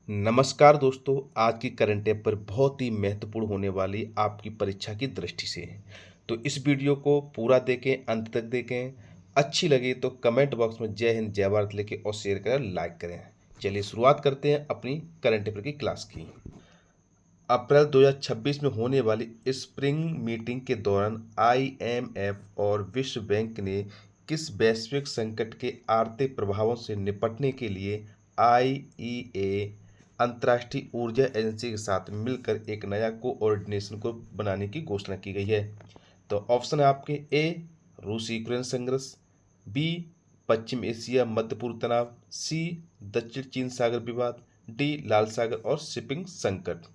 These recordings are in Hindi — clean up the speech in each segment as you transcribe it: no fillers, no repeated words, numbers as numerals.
नमस्कार दोस्तों, आज की करंट अफेयर बहुत ही महत्वपूर्ण होने वाली आपकी परीक्षा की दृष्टि से है। तो इस वीडियो को पूरा देखें, अंत तक देखें। अच्छी लगे तो कमेंट बॉक्स में जय हिंद जय भारत लिखें और शेयर करें, लाइक करें। चलिए शुरुआत करते हैं अपनी करंट अफेयर की क्लास की। अप्रैल 2026 में होने वाली स्प्रिंग मीटिंग के दौरान IMF और विश्व बैंक ने किस वैश्विक संकट के आर्थिक प्रभावों से निपटने के लिए IEA अंतर्राष्ट्रीय ऊर्जा एजेंसी के साथ मिलकर एक नया कोऑर्डिनेशन को बनाने की घोषणा की गई है। तो ऑप्शन है आपके ए रूस यूक्रेन संघर्ष, बी पश्चिम एशिया मध्य पूर्व तनाव, सी दक्षिण चीन सागर विवाद, डी लाल सागर और शिपिंग संकट।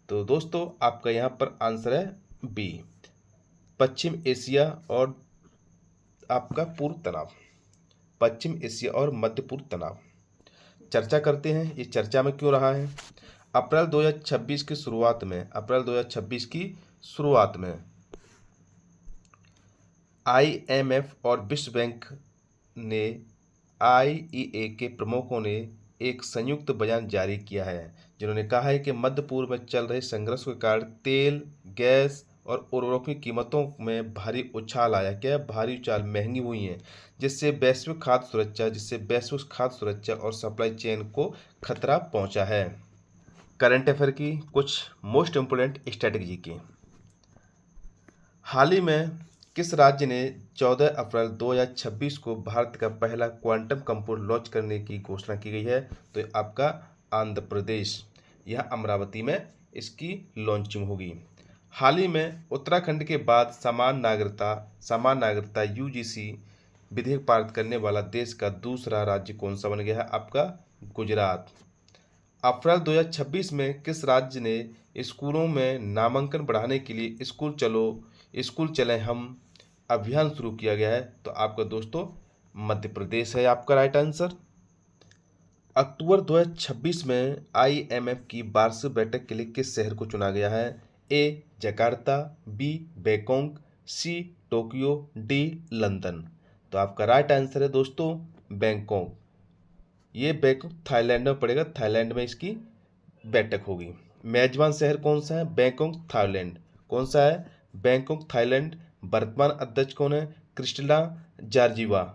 तो दोस्तों आपका यहाँ पर आंसर है बी पश्चिम एशिया और आपका पूर्व तनाव, पश्चिम एशिया और मध्य पूर्व तनाव। चर्चा करते हैं ये चर्चा में क्यों रहा है। अप्रैल 2026 की शुरुआत में IMF और विश्व बैंक ने IEA के प्रमुखों ने एक संयुक्त बयान जारी किया है, जिन्होंने कहा है कि मध्य पूर्व में चल रहे संघर्ष के कारण तेल, गैस और उर्वरकों की कीमतों में भारी उछाल आया। क्या भारी उछाल महंगी हुई हैं, जिससे वैश्विक खाद्य सुरक्षा और सप्लाई चेन को खतरा पहुंचा है। करंट अफेयर की कुछ मोस्ट इम्पोर्टेंट स्ट्रेटजी की। हाल ही में किस राज्य ने 14 अप्रैल 2026 को भारत का पहला क्वांटम कंप्यूटर लॉन्च करने की घोषणा की गई है? तो आपका आंध्र प्रदेश, यह अमरावती में इसकी लॉन्चिंग होगी। हाल ही में उत्तराखंड के बाद समान नागरिकता UGC विधेयक पारित करने वाला देश का दूसरा राज्य कौन सा बन गया है? आपका गुजरात। अप्रैल 2026 में किस राज्य ने स्कूलों में नामांकन बढ़ाने के लिए स्कूल चलें हम अभियान शुरू किया गया है? तो आपका दोस्तों मध्य प्रदेश है आपका राइट आंसर। अक्टूबर 2026 में IMF की वार्षिक बैठक के लिए किस शहर को चुना गया है? A Jakarta, B Bangkok, C Tokyo, D London. तो आपका राइट आंसर है दोस्तों बैंकॉक। ये बैंकॉक थाईलैंड में पड़ेगा, थाईलैंड में इसकी बैठक होगी। मेजबान शहर कौन सा है? Bangkok Thailand. कौन सा है? Bangkok Thailand. वर्तमान अध्यक्ष कौन है? क्रिस्टला जॉर्जिवा।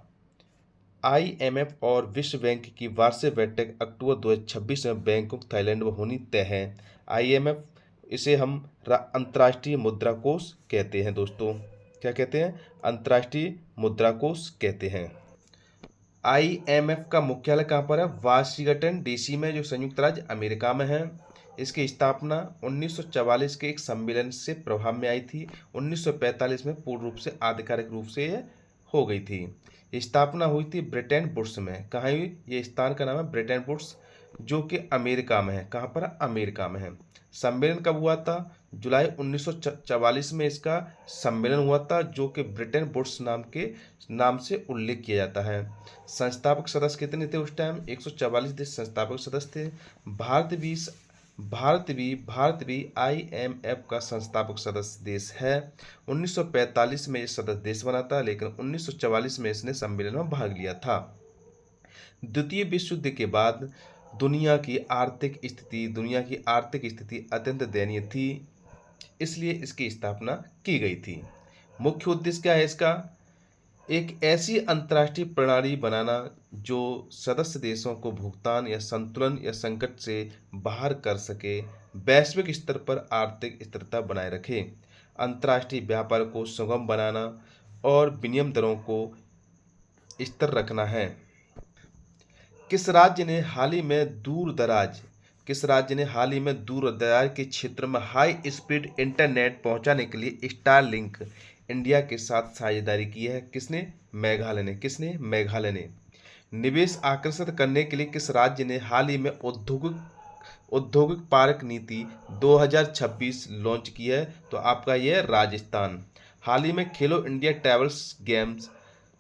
IMF और विश्व बैंक की वार्षिक बैठक अक्टूबर 2026 में बैंकॉक थाईलैंड में होनी तय है। IMF इसे हम अंतर्राष्ट्रीय मुद्रा कोष कहते हैं दोस्तों। क्या कहते हैं? अंतर्राष्ट्रीय मुद्रा कोष कहते हैं। IMF का मुख्यालय कहाँ पर है? वाशिंगटन DC में, जो संयुक्त राज्य अमेरिका में है। इसकी स्थापना 1944 के एक सम्मेलन से प्रभाव में आई थी। 1945 में पूर्ण रूप से आधिकारिक रूप से यह हो गई थी। स्थापना हुई थी ब्रिटेन वुड्स में। कहाँ हुई? ये स्थान का नाम है ब्रिटेन वुड्स, जो कि अमेरिका में है। कहाँ पर? अमेरिका में है। सम्मेलन कब हुआ था? जुलाई 1944 में इसका सम्मेलन हुआ था, जो कि ब्रिटेन वुड्स नाम से उल्लेख किया जाता है। संस्थापक सदस्य कितने थे उस टाइम? 144 देश संस्थापक सदस्य थे। भारत भी IMF का संस्थापक सदस्य देश है। 1945 में ये सदस्य देश बना था, लेकिन 1944 में इसने सम्मेलन में भाग लिया था। द्वितीय विश्व युद्ध के बाद दुनिया की आर्थिक स्थिति अत्यंत दयनीय थी, इसलिए इसकी स्थापना की गई थी। मुख्य उद्देश्य क्या है इसका? एक ऐसी अंतर्राष्ट्रीय प्रणाली बनाना जो सदस्य देशों को भुगतान या संतुलन या संकट से बाहर कर सके, वैश्विक स्तर पर आर्थिक स्थिरता बनाए रखे, अंतर्राष्ट्रीय व्यापार को सुगम बनाना और विनिमय दरों को स्थिर रखना है। किस राज्य ने हाल ही में दूर दराज के क्षेत्र में हाई स्पीड इंटरनेट पहुंचाने के लिए स्टारलिंक इंडिया के साथ साझेदारी की है? किसने? मेघालय ने। किसने? मेघालय ने। निवेश आकर्षित करने के लिए किस राज्य ने हाल ही में औद्योगिक पार्क नीति 2026 लॉन्च की है? तो आपका यह राजस्थान। हाल ही में खेलो इंडिया ट्रैवल्स गेम्स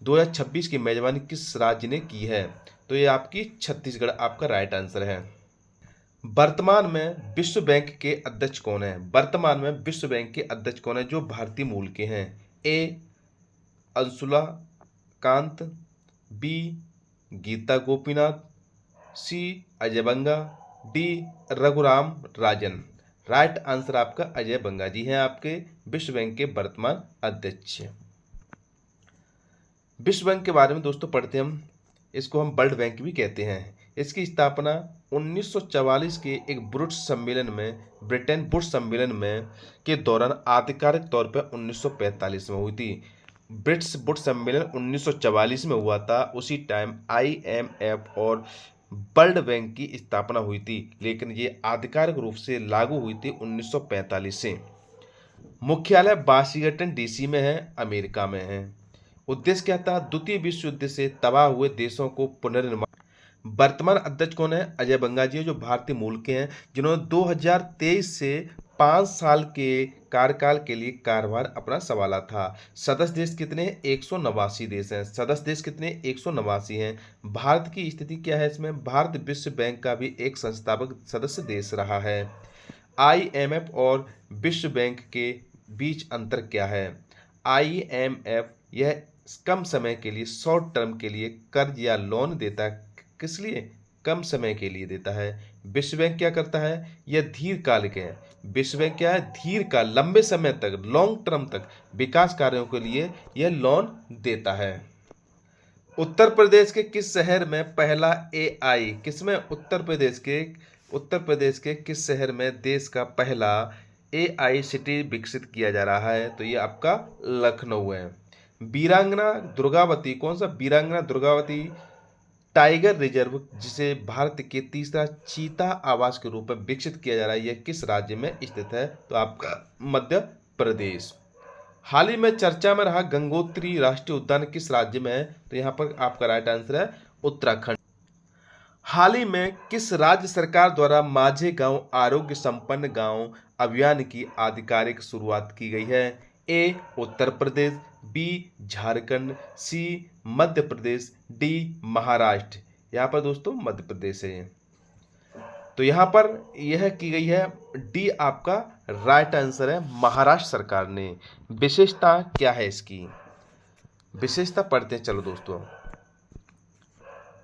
2026 की मेजबानी किस राज्य ने की है? तो ये आपकी छत्तीसगढ़ आपका राइट आंसर है। वर्तमान में विश्व बैंक के अध्यक्ष कौन है? जो भारतीय मूल के हैं? ए अंशुला कांत, बी गीता गोपीनाथ, सी अजय बंगा, D Raghuram Rajan. Right answer आपका अजय बंगा जी हैं आपके विश्व बैंक के वर्तमान अध्यक्ष। विश्व बैंक के बारे में दोस्तों पढ़ते हम। इसको हम वर्ल्ड बैंक भी कहते हैं। इसकी स्थापना 1944 के एक बुरुट्स सम्मेलन में, ब्रिटेन बुरुट्स सम्मेलन में के दौरान आधिकारिक तौर पर 1945 में हुई थी। ब्रिट्स बुरुट्स सम्मेलन 1944 में हुआ था। उसी टाइम IMF और वर्ल्ड बैंक की स्थापना हुई थी, लेकिन ये आधिकारिक रूप से लागू हुई थी 1945 से। मुख्यालय वाशिंगटन DC में है, अमेरिका में है। उद्देश्य क्या था? द्वितीय विश्व युद्ध से तबाह हुए देशों को पुनर्निर्माण। वर्तमान अध्यक्ष कौन है? अजय बंगा जी, जो भारतीय मूल के हैं, जिन्होंने 2023 से 5 साल के कार्यकाल के लिए कार्यभार अपना संभाला था। सदस्य देश कितने हैं? 189 देश हैं। सदस्य देश कितने? 189 हैं। भारत की स्थिति क्या है इसमें? भारत विश्व बैंक का भी एक संस्थापक सदस्य देश रहा है। IMF और विश्व बैंक के बीच अंतर क्या है? IMF यह कम समय के लिए, शॉर्ट टर्म के लिए कर्ज या लोन देता है। किस लिए? कम समय के लिए देता है। विश्व बैंक क्या करता है? यह दीर्घकालिक है। विश्व बैंक क्या है? दीर्घकाल, लंबे समय तक, लॉन्ग टर्म तक विकास कार्यों के लिए यह लोन देता है। उत्तर प्रदेश के किस शहर में पहला AI, किसमें? उत्तर प्रदेश के किस शहर में देश का पहला AI सिटी विकसित किया जा रहा है? तो ये आपका लखनऊ है। वीरांगना दुर्गावती, कौन सा? वीरांगना दुर्गावती टाइगर रिजर्व, जिसे भारत के तीसरा चीता आवास के रूप में विकसित किया जा रहा है, यह किस राज्य में स्थित है? तो आपका मध्य प्रदेश। हाल ही में चर्चा में रहा गंगोत्री राष्ट्रीय उद्यान किस राज्य में है? तो यहाँ पर आपका राइट आंसर है उत्तराखंड। हाल ही में किस राज्य सरकार द्वारा माझे गांव आरोग्य संपन्न गांव अभियान की आधिकारिक शुरुआत की गई है? A Uttar Pradesh, B Jharkhand, C Madhya Pradesh, D Maharashtra. यहाँ पर दोस्तों मध्य प्रदेश है। तो यहाँ पर यह की गई है D आपका राइट आंसर है, महाराष्ट्र सरकार ने। विशेषता क्या है इसकी? विशेषता पढ़ते हैं, चलो दोस्तों।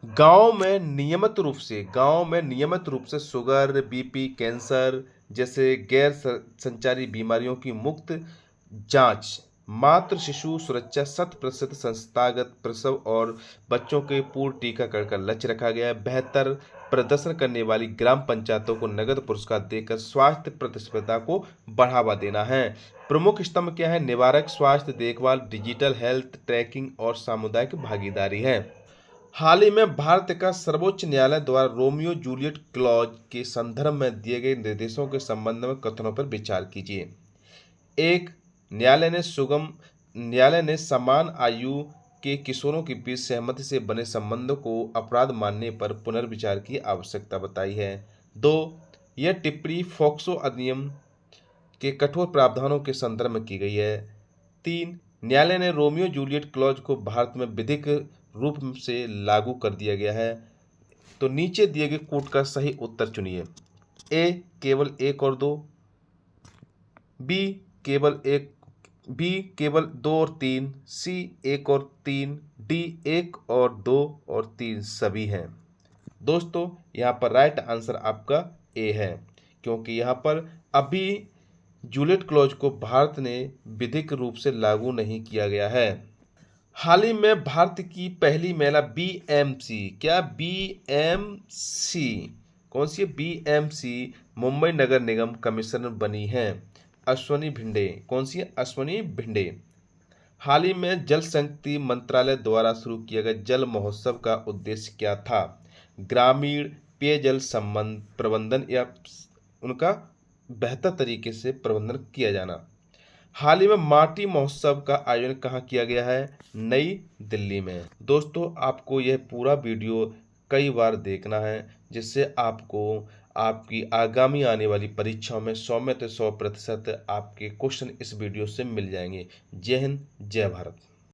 गांव में नियमित रूप से शुगर, BP, कैंसर जैसे गैर संचारी बीमारियों की मुफ्त जांच, मातृ शिशु सुरक्षा, 100% संस्थागत प्रसव और बच्चों के पूर्ण टीकाकरण का लक्ष्य रखा गया है। बेहतर प्रदर्शन करने वाली ग्राम पंचायतों को नगद पुरस्कार देकर स्वास्थ्य प्रतिस्पर्धा को बढ़ावा देना है। प्रमुख स्तंभ क्या है? निवारक स्वास्थ्य देखभाल, डिजिटल हेल्थ ट्रैकिंग और सामुदायिक भागीदारी है। हाल ही में भारत का सर्वोच्च न्यायालय द्वारा रोमियो जूलियट क्लॉज के संदर्भ में दिए गए निर्देशों के संबंध में कथनों पर विचार कीजिए। एक, न्यायालय ने समान आयु के किशोरों के बीच सहमति से बने संबंधों को अपराध मानने पर पुनर्विचार की आवश्यकता बताई है। 2, यह टिप्पणी फोक्सो अधिनियम के कठोर प्रावधानों के संदर्भ में की गई है। 3, न्यायालय ने रोमियो जूलियट क्लॉज को भारत में विधिक रूप से लागू कर दिया गया है। तो नीचे दिए गए कोट का सही उत्तर चुनिए। A केवल 1 और 2, B केवल 2 और 3, C 1 और 3, D 1 और 2 और 3 सभी हैं। दोस्तों यहाँ पर राइट आंसर आपका A है, क्योंकि यहाँ पर अभी जूलियट क्लॉज को भारत ने विधिक रूप से लागू नहीं किया गया है। हाल ही में भारत की पहली महिला BMC, क्या BMC कौन सी है? BMC मुंबई नगर निगम कमिश्नर बनी है अश्वनी भिंडे। कौन सी है? अश्वनी भिंडे। हाल ही में जल शक्ति मंत्रालय द्वारा शुरू किया गया जल महोत्सव का उद्देश्य क्या था? ग्रामीण पेयजल प्रबंधन या उनका बेहतर तरीके से प्रबंधन किया जाना। हाल ही में माटी महोत्सव का आयोजन कहाँ किया गया है? नई दिल्ली में। दोस्तों आपको यह पूरा वीडियो कई बार देखना है, जिससे आपको आपकी आगामी आने वाली परीक्षाओं में 100 में से 100% आपके क्वेश्चन इस वीडियो से मिल जाएंगे। जय हिंद, जय भारत।